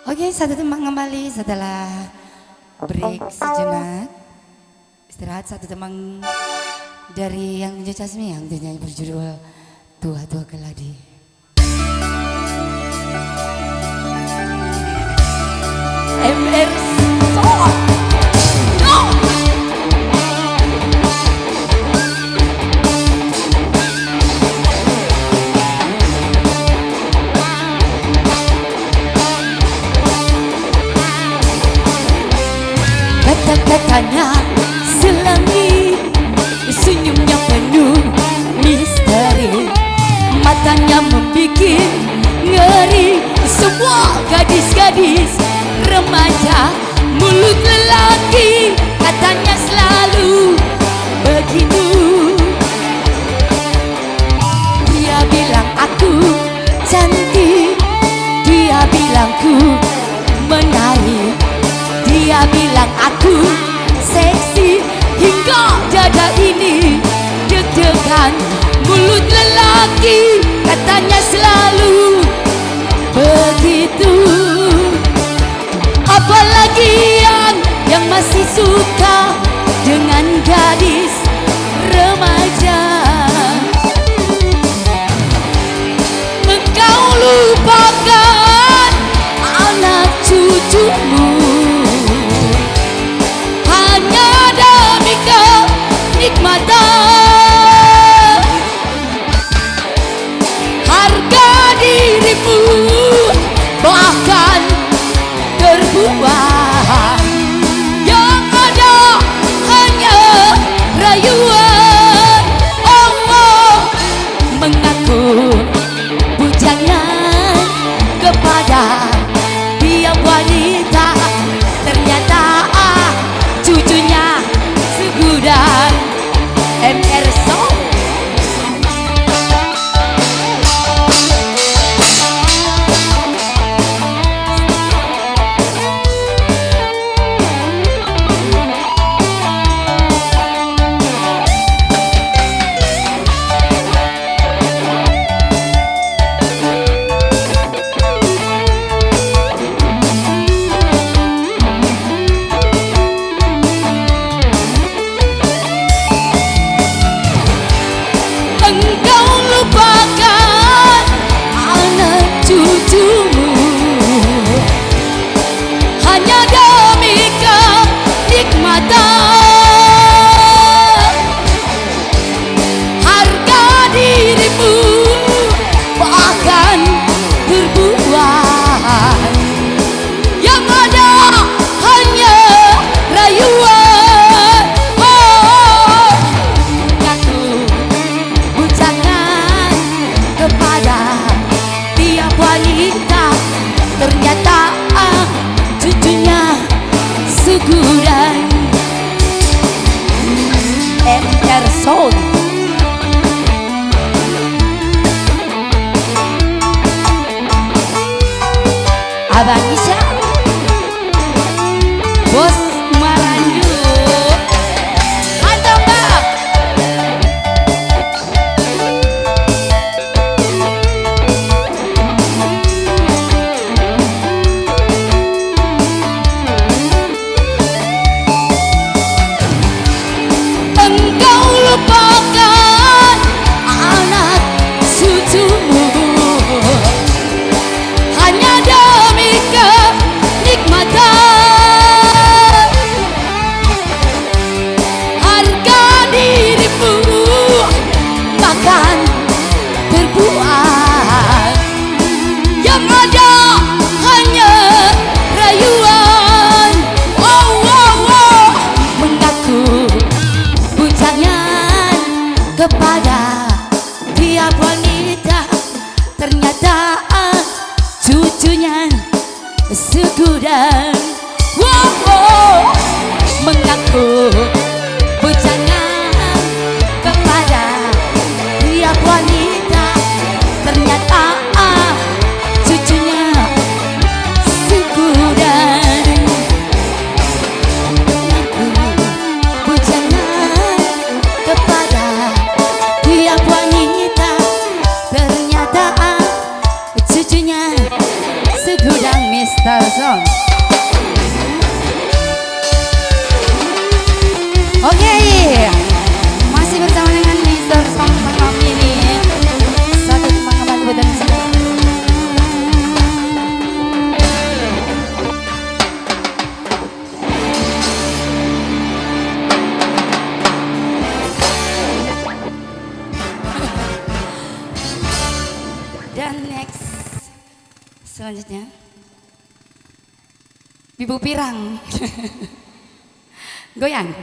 Oke, satu teman kembali setelah break sejenak. Istirahat satu teman dari yang Jasmi yang dinyanyi berjudul Tua-Tua Keladi. MR Soul. Kata-katanya selangi, senyumnya penuh misteri, matanya membikin ngeri. Semua gadis-gadis remaja, mulut lelaki katanya selalu begitu. Dia bilang aku cantik, dia bilang ku menarik, dia bilang aku seksi, hingga dada ini deg-degan. Mulut lelaki katanya selalu begitu. Apalagi yang masih suka dengan gadis remaja. Engkau lupakan anak cucumu hanya demi kenikmatan. Harga dirimu bahkan terbuang, yang ada hanya rayuan. Allah mengaku bujangan kepada tiap wanita, ternyata cucunya segudang. MR Soul. Engkau lupakan anak cucumu hanya demi kenikmatan. Harga dirimu bahkan terbuang, yang ada hanya rayuan. Oh, ngaku bujangan kepada tiap wanita, ternyata cucunya segudang. MR Soul. Abang Isya, Bos Maranyu, atau Mbak engkau lupakan anak cucumu hanya demi kenikmatan. Harga dirimu bahkan terbuang, yang ada hanya rayuan. Oh, oh, oh, mengaku bujangan kepada tiap wanita, ternyata cucunya segudang. Wow, oh, mengaku bujangan kepada tiap wanita, ternyata cucunya segudang. Mengaku bujangan kepada tiap wanita, ternyata cucunya segudang. Mr. Song. Oke, masih bersama dengan Mr. Song malam ini. Satu tembang kembali buat Anda semua. Dan next selanjutnya Bibu Pirang. Goyang.